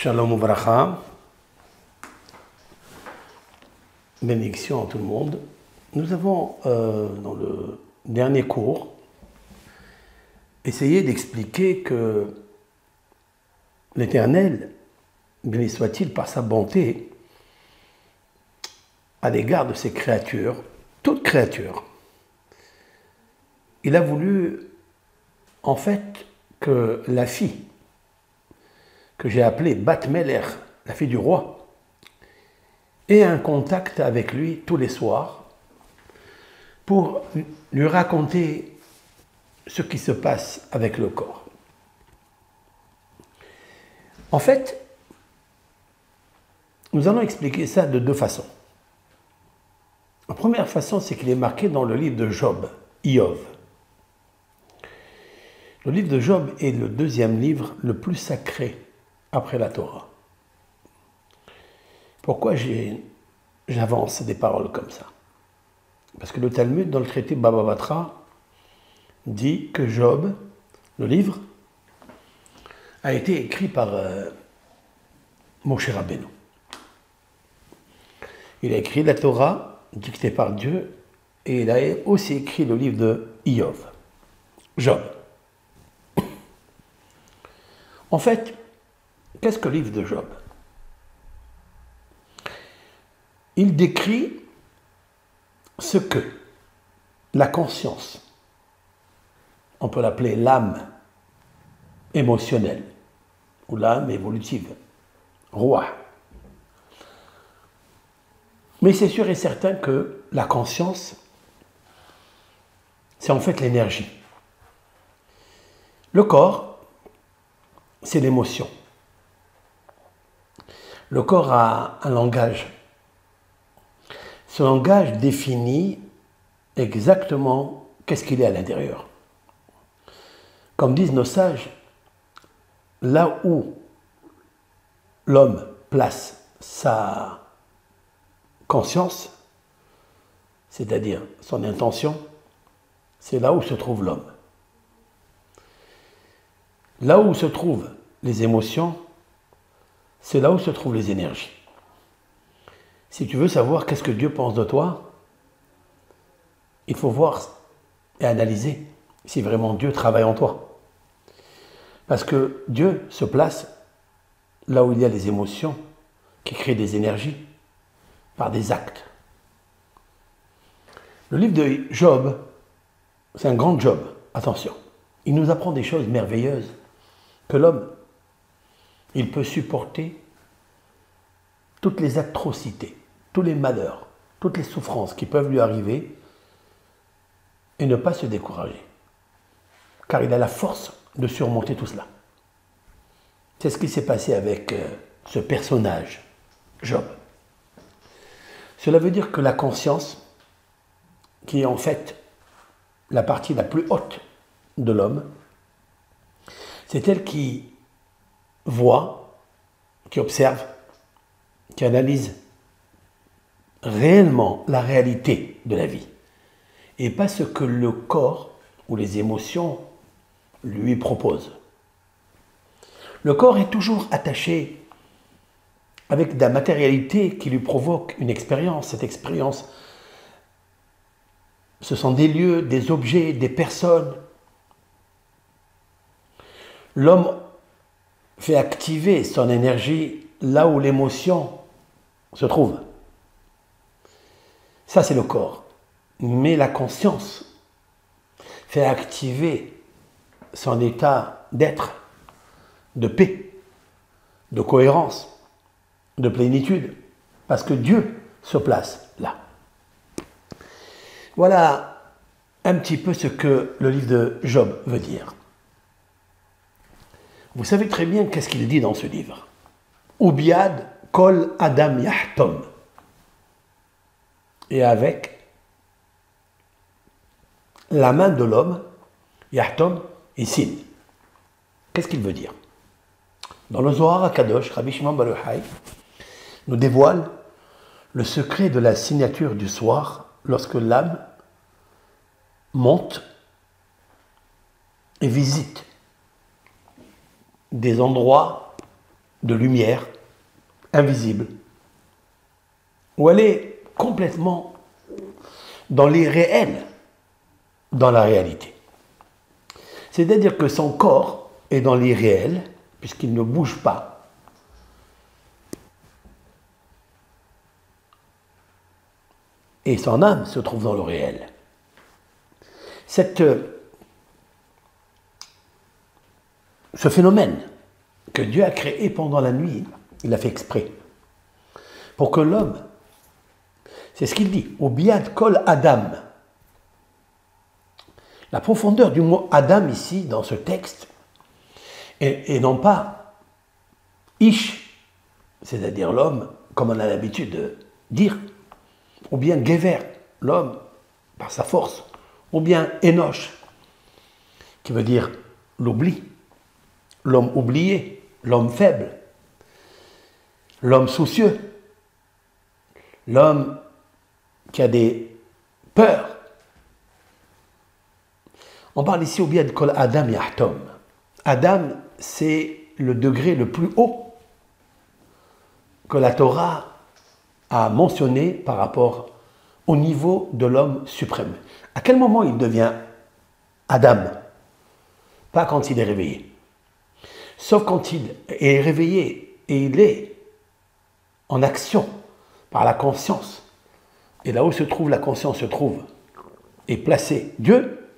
Shalom Uvracha, bénédiction à tout le monde. Nous avons, dans le dernier cours, essayé d'expliquer que l'Éternel, béni soit-il par sa bonté, à l'égard de ses créatures, toutes créatures, il a voulu, en fait, que la fille, que j'ai appelée Bat Meler, la fille du roi, ait un contact avec lui tous les soirs pour lui raconter ce qui se passe avec le corps. En fait, nous allons expliquer ça de deux façons. La première façon, c'est qu'il est marqué dans le livre de Job, Iov. Le livre de Job est le deuxième livre le plus sacré après la Torah. Pourquoi j'avance des paroles comme ça? Parce que le Talmud, dans le traité Baba Batra, dit que Job, le livre, a été écrit par Moshe Rabbeinu. Il a écrit la Torah, dictée par Dieu, et il a aussi écrit le livre de Iov, Job. En fait, qu'est-ce que le livre de Job? Il décrit ce que la conscience, on peut l'appeler l'âme émotionnelle, ou l'âme évolutive, roi. Mais c'est sûr et certain que la conscience, c'est en fait l'énergie. Le corps, c'est l'émotion. Le corps a un langage. Ce langage définit exactement qu'est-ce qu'il est à l'intérieur. Comme disent nos sages, là où l'homme place sa conscience, c'est-à-dire son intention, c'est là où se trouve l'homme. Là où se trouvent les émotions, c'est là où se trouvent les énergies. Si tu veux savoir qu'est-ce que Dieu pense de toi, il faut voir et analyser si vraiment Dieu travaille en toi. Parce que Dieu se place là où il y a les émotions qui créent des énergies par des actes. Le livre de Job, c'est un grand Job, attention. Il nous apprend des choses merveilleuses que l'homme, il peut supporter toutes les atrocités, tous les malheurs, toutes les souffrances qui peuvent lui arriver et ne pas se décourager. Car il a la force de surmonter tout cela. C'est ce qui s'est passé avec ce personnage, Job. Cela veut dire que la conscience, qui est en fait la partie la plus haute de l'homme, c'est elle qui voit, qui observe, qui analyse réellement la réalité de la vie et pas ce que le corps ou les émotions lui proposent. Le corps est toujours attaché avec de la matérialité qui lui provoque une expérience. Cette expérience, ce sont des lieux, des objets, des personnes. L'homme fait activer son énergie là où l'émotion se trouve. Ça, c'est le corps. Mais la conscience fait activer son état d'être, de paix, de cohérence, de plénitude, parce que Dieu se place là. Voilà un petit peu ce que le livre de Job veut dire. Vous savez très bien qu'est-ce qu'il dit dans ce livre. Ubiad kol adam yahtom. Et avec la main de l'homme, yahtom, il signe. Qu'est-ce qu'il veut dire? Dans le Zohar HaKadosh, Rabbi Shimon Bar Yochai nous dévoile le secret de la signature du soir lorsque l'âme monte et visite des endroits de lumière, invisible, ou elle est complètement dans l'irréel, dans la réalité. C'est-à-dire que son corps est dans l'irréel, puisqu'il ne bouge pas. Et son âme se trouve dans le réel. Ce phénomène que Dieu a créé pendant la nuit, il l'a fait exprès. Pour que l'homme, c'est ce qu'il dit, au biad kol Adam. La profondeur du mot Adam ici, dans ce texte, et non pas Ish, c'est-à-dire l'homme, comme on a l'habitude de dire, ou bien Gever, l'homme, par sa force, ou bien Enoch, qui veut dire l'oubli, l'homme oublié, l'homme faible, l'homme soucieux, l'homme qui a des peurs. On parle ici au bien de Kol Adam Yahtom. Adam, c'est le degré le plus haut que la Torah a mentionné par rapport au niveau de l'homme suprême. À quel moment il devient Adam? Pas quand il est réveillé. Sauf quand il est réveillé et il est en action par la conscience. Et là où se trouve la conscience se trouve est placé Dieu,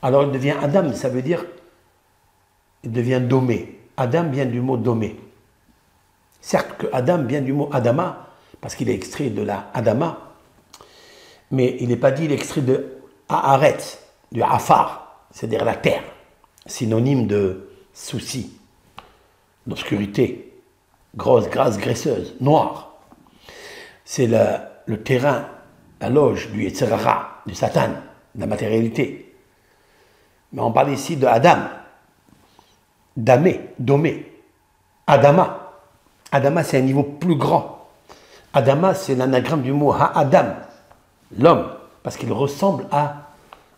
alors il devient Adam, ça veut dire il devient domé. Adam vient du mot domé. Certes que Adam vient du mot Adama, parce qu'il est extrait de la Adama, mais il n'est pas dit, il est extrait de Haaretz, du Afar, c'est-à-dire la terre, synonyme de souci, d'obscurité, grosse, grasse, graisseuse, noire. C'est le terrain, la loge du Yetzer Hara, du Satan, de la matérialité. Mais on parle ici de Adam, Damé, Domé, Adama. Adama, c'est un niveau plus grand. Adama, c'est l'anagramme du mot Ha-Adam, l'homme, parce qu'il ressemble à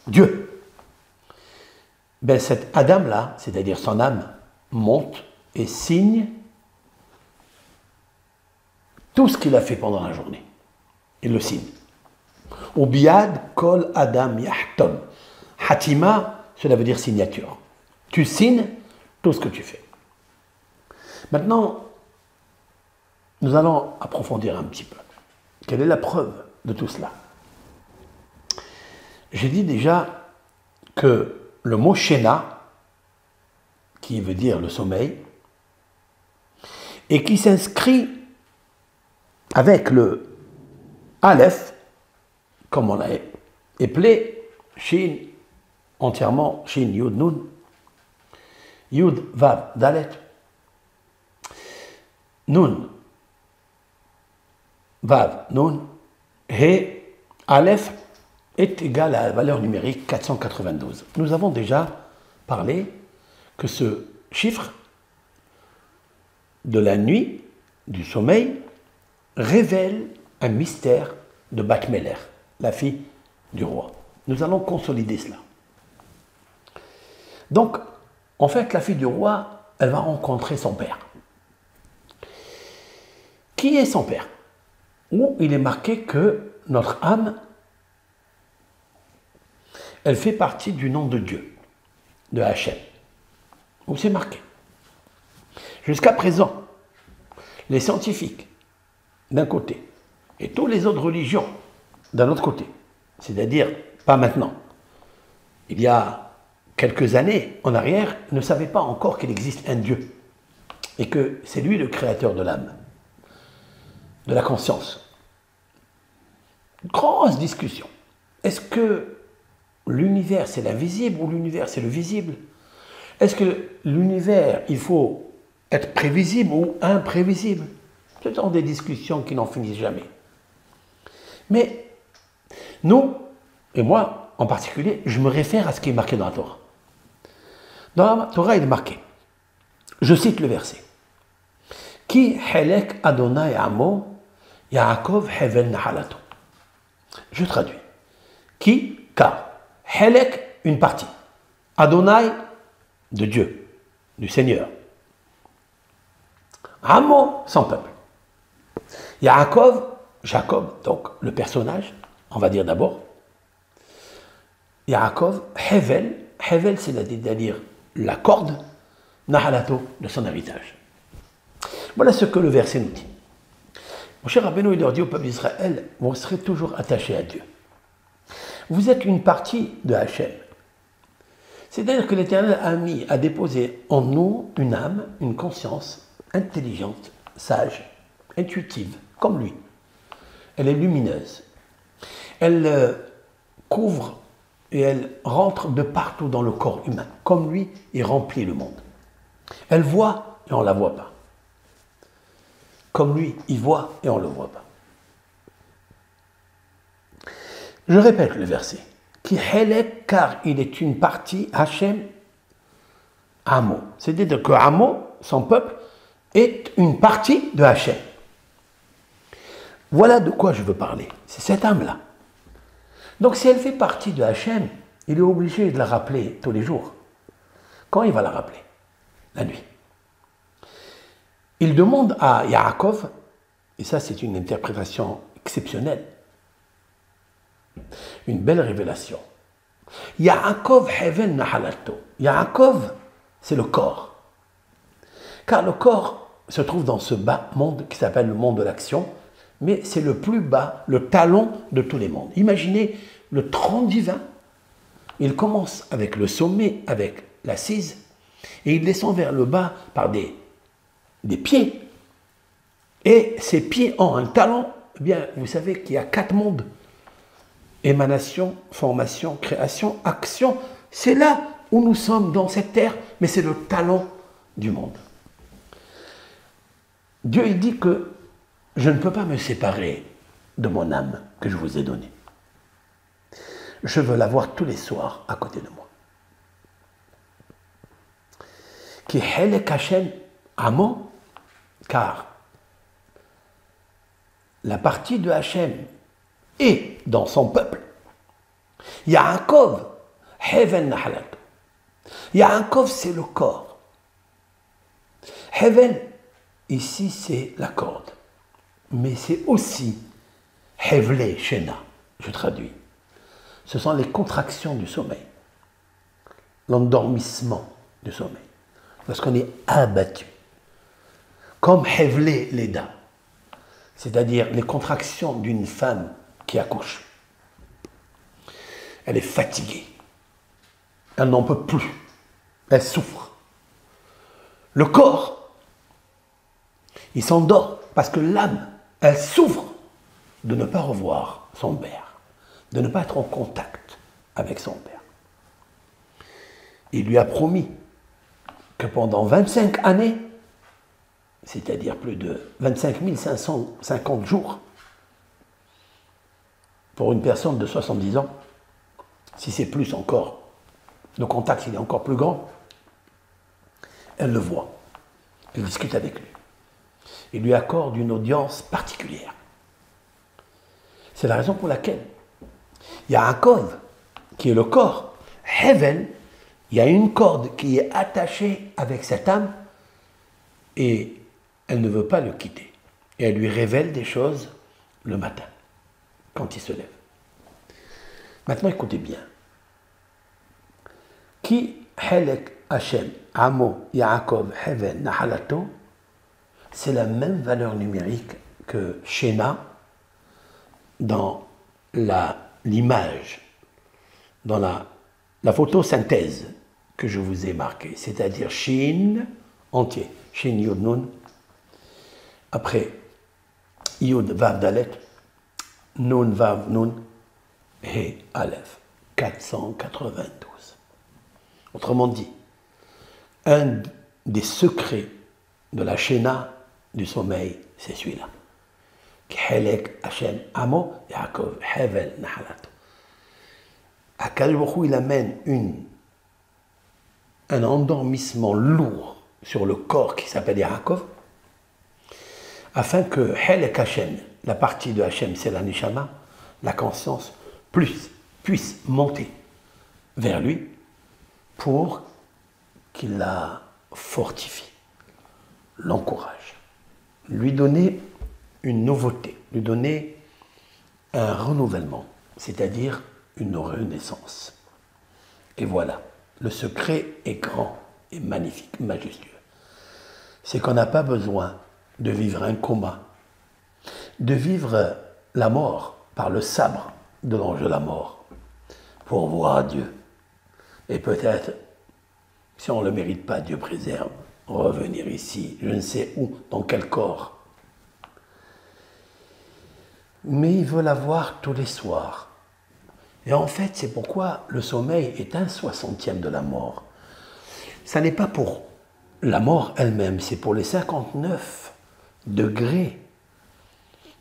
Dieu. Ben, cet Adam-là, c'est-à-dire son âme, monte et signe tout ce qu'il a fait pendant la journée. Il le signe. Ubiad kol Adam yahtom. Hatima, cela veut dire signature. Tu signes tout ce que tu fais. Maintenant, nous allons approfondir un petit peu. Quelle est la preuve de tout cela? J'ai dit déjà que le mot Shena, qui veut dire le sommeil, et qui s'inscrit avec le Aleph, comme on l'a appelé, Shin, entièrement, Shin, Yud, Nun, Yud, Vav, Dalet, Nun, Vav, Nun, He, Aleph est égal à la valeur numérique 492. Nous avons déjà parlé que ce chiffre de la nuit, du sommeil, révèle un mystère de Bat Meler, la fille du roi. Nous allons consolider cela. Donc, en fait, la fille du roi, elle va rencontrer son père. Qui est son père? Où il est marqué que notre âme, elle fait partie du nom de Dieu, de Hachem. Où c'est marqué. Jusqu'à présent, les scientifiques, d'un côté, et toutes les autres religions, d'un autre côté, c'est-à-dire pas maintenant, il y a quelques années en arrière, ne savaient pas encore qu'il existe un Dieu, et que c'est lui le créateur de l'âme, de la conscience. Grosse discussion. Est-ce que l'univers c'est l'invisible ou l'univers c'est le visible? Est-ce que l'univers, il faut être prévisible ou imprévisible? Ce sont des discussions qui n'en finissent jamais. Mais nous, et moi en particulier, je me réfère à ce qui est marqué dans la Torah. Dans la Torah, il est marqué, je cite le verset, Ki helek Adonai amo, Yaakov hevel nahalato. Je traduis. Qui, car, helek, une partie. Adonai, de Dieu, du Seigneur. Amo, son peuple. Yaakov, Jacob, donc le personnage, on va dire d'abord. Yaakov, Hevel, Hevel c'est-à-dire la corde, Nahalato, de son héritage. Voilà ce que le verset nous dit. Mon cher Rabbeinu, il leur dit au peuple d'Israël, vous serez toujours attachés à Dieu. Vous êtes une partie de Hachem. C'est-à-dire que l'Éternel a déposé en nous une âme, une conscience intelligente, sage, intuitive, comme lui. Elle est lumineuse. Elle couvre et elle rentre de partout dans le corps humain. Comme lui, il remplit le monde. Elle voit et on ne la voit pas. Comme lui, il voit et on ne le voit pas. Je répète le verset. Qui helek, car il est une partie, Hachem, Amo. C'est-à-dire que Amo, son peuple, est une partie de Hachem. Voilà de quoi je veux parler. C'est cette âme-là. Donc si elle fait partie de Hachem, il est obligé de la rappeler tous les jours. Quand il va la rappeler? La nuit. Il demande à Yaakov, et ça c'est une interprétation exceptionnelle, une belle révélation. Yaakov hevel nahalato. Yaakov, c'est le corps. Car le corps se trouve dans ce bas monde qui s'appelle le monde de l'action, mais c'est le plus bas, le talon de tous les mondes. Imaginez le tronc divin. Il commence avec le sommet, avec l'assise, et il descend vers le bas par des pieds. Et ces pieds ont un talon. Eh bien, vous savez qu'il y a 4 mondes. Émanation, formation, création, action. C'est là où nous sommes dans cette terre, mais c'est le talon du monde. Dieu, il dit que je ne peux pas me séparer de mon âme que je vous ai donnée. Je veux l'avoir tous les soirs à côté de moi. Qui helek Hashem Amo, car la partie de Hachem est dans son peuple. Yaakov, Hevel Nahalat. Yaakov, c'est le corps. Hevel, ici, c'est la corde. Mais c'est aussi Hevle Shena, je traduis. Ce sont les contractions du sommeil, l'endormissement du sommeil, lorsqu'on est abattu. Comme Hevle Leda, c'est-à-dire les contractions d'une femme qui accouche. Elle est fatiguée, elle n'en peut plus, elle souffre. Le corps, il s'endort parce que l'âme, elle souffre de ne pas revoir son père, de ne pas être en contact avec son père. Il lui a promis que pendant 25 années, c'est-à-dire plus de 25 550 jours, pour une personne de 70 ans, si c'est plus encore, le contact il est encore plus grand, elle le voit, elle discute avec lui. Il lui accorde une audience particulière. C'est la raison pour laquelle Yaakov, qui est le corps, Hevel, il y a une corde qui est attachée avec cette âme et elle ne veut pas le quitter. Et elle lui révèle des choses le matin, quand il se lève. Maintenant, écoutez bien. Qui Helek Hashem, Amo, Yaakov, Hevel, Nahalato, c'est la même valeur numérique que Shena dans l'image, dans la photosynthèse que je vous ai marquée, c'est-à-dire Shin entier, Shin Yud Nun, après Yud Vav Dalet, Nun Vav Nun, He Aleph, 492. Autrement dit, un des secrets de la Shena du sommeil, c'est celui-là. Helek Hashem Amo Yaakov Hevel Nahalato. Akadosh Baruch Hu, il amène un endormissement lourd sur le corps qui s'appelle Yaakov, afin que Helek Hashem, la partie de Hashem, c'est la Neshama, la conscience, puisse monter vers lui pour qu'il la fortifie, l'encourage. lui donner une nouveauté, lui donner un renouvellement, c'est-à-dire une renaissance. Et voilà, le secret est grand et magnifique, majestueux. C'est qu'on n'a pas besoin de vivre un coma, de vivre la mort par le sabre de l'ange de la mort pour voir Dieu. Et peut-être, si on ne le mérite pas, Dieu préserve, revenir ici, je ne sais où, dans quel corps. Mais il veut la voir tous les soirs. Et en fait, c'est pourquoi le sommeil est un 60e de la mort. Ça n'est pas pour la mort elle-même, c'est pour les 59 degrés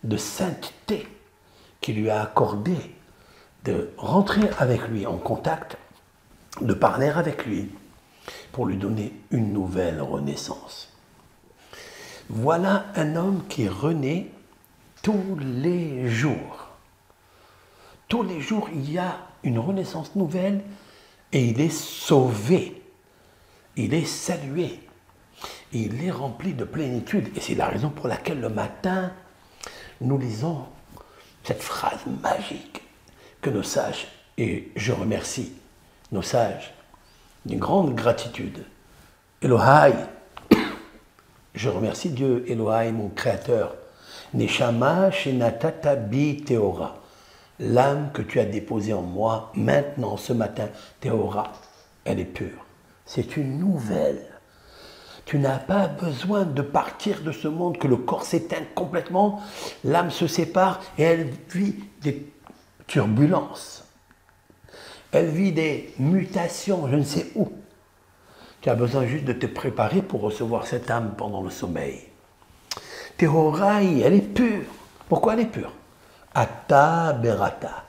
de sainteté qu'il lui a accordé de rentrer avec lui en contact, de parler avec lui, pour lui donner une nouvelle renaissance. Voilà un homme qui renaît tous les jours. Tous les jours, il y a une renaissance nouvelle et il est sauvé. Il est salué. Il est rempli de plénitude. Et c'est la raison pour laquelle le matin, nous lisons cette phrase magique que nos sages, et je remercie nos sages d'une grande gratitude. Elohai, je remercie Dieu, Elohai, mon créateur. Neshama shenatata bi teora. L'âme que tu as déposée en moi, maintenant, ce matin, teora, elle est pure. C'est une nouvelle. Tu n'as pas besoin de partir de ce monde, que le corps s'éteint complètement, l'âme se sépare et elle vit des turbulences. Elle vit des mutations, je ne sais où. Tu as besoin juste de te préparer pour recevoir cette âme pendant le sommeil. Tehorai, elle est pure. Pourquoi elle est pure? Atta berata.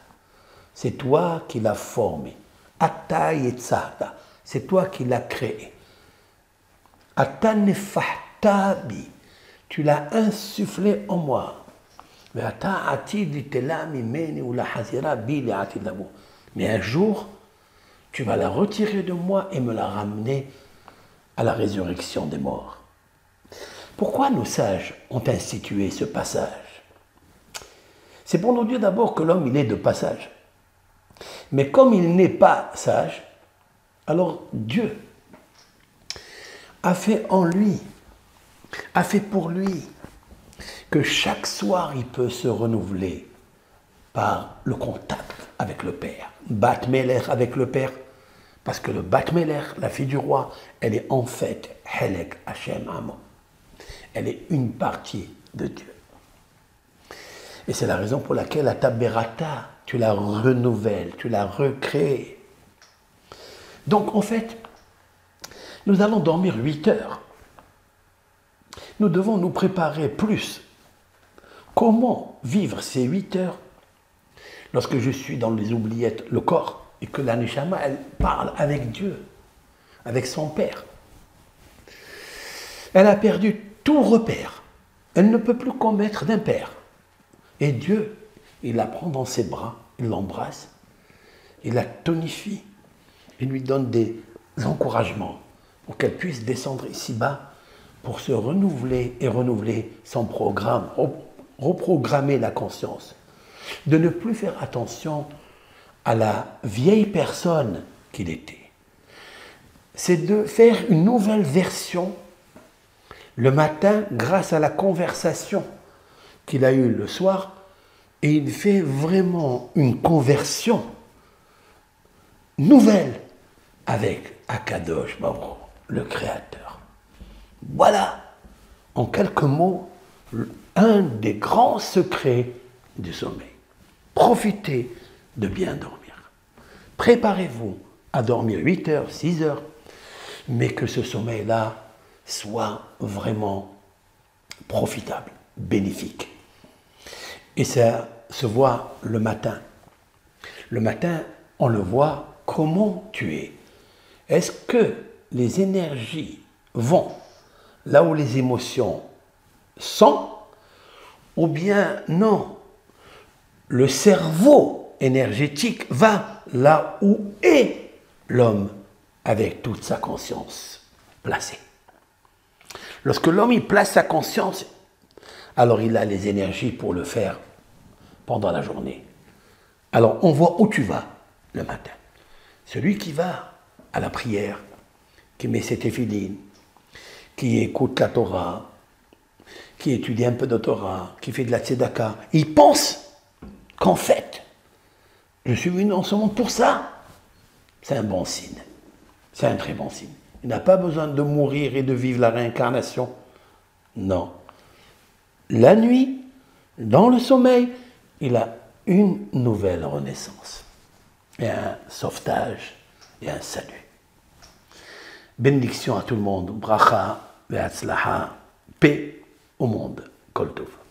C'est toi qui l'as formée. Atta yetzata. C'est toi qui l'as créée. Atta nefahtabi. Tu l'as insufflé en moi. Mais un jour, tu vas la retirer de moi et me la ramener à la résurrection des morts. Pourquoi nos sages ont institué ce passage? C'est pour nous dire d'abord que l'homme, il est de passage. Mais comme il n'est pas sage, alors Dieu a fait en lui, a fait pour lui, que chaque soir, il peut se renouveler par le contact avec le Père. Bat Melech avec le Père, parce que le Bat Melech, la fille du roi, elle est en fait Helek Hashem Amo. Elle est une partie de Dieu. Et c'est la raison pour laquelle à ta Berata, tu la renouvelles, tu la recrées. Donc en fait, nous allons dormir 8 heures. Nous devons nous préparer plus. Comment vivre ces 8 heures lorsque je suis dans les oubliettes, le corps, et que la Neshama, elle parle avec Dieu, avec son Père. Elle a perdu tout repère. Elle ne peut plus commettre d'impair. Et Dieu, il la prend dans ses bras, il l'embrasse, il la tonifie, il lui donne des encouragements pour qu'elle puisse descendre ici-bas pour se renouveler et renouveler son programme, reprogrammer la conscience, de ne plus faire attention à la vieille personne qu'il était. C'est de faire une nouvelle version le matin grâce à la conversation qu'il a eue le soir, et il fait vraiment une conversion nouvelle avec Akadosh Baruch, le Créateur. Voilà, en quelques mots, un des grands secrets du sommeil. Profitez de bien dormir. Préparez-vous à dormir 8 heures, 6 heures, mais que ce sommeil-là soit vraiment profitable, bénéfique. Et ça se voit le matin. Le matin, on le voit comment tu es. Est-ce que les énergies vont là où les émotions sont, ou bien non, le cerveau énergétique va là où est l'homme avec toute sa conscience placée. Lorsque l'homme y place sa conscience, alors il a les énergies pour le faire pendant la journée. Alors on voit où tu vas le matin. Celui qui va à la prière, qui met ses téphilines, qui écoute la Torah, qui étudie un peu de Torah, qui fait de la tzedaka, il pense qu'en fait, je suis venu dans ce monde pour ça. C'est un bon signe. C'est un très bon signe. Il n'a pas besoin de mourir et de vivre la réincarnation. Non. La nuit, dans le sommeil, il a une nouvelle renaissance. Et un sauvetage et un salut. Bénédiction à tout le monde. Bracha, ve'atzlaha, paix au monde. Kol tov.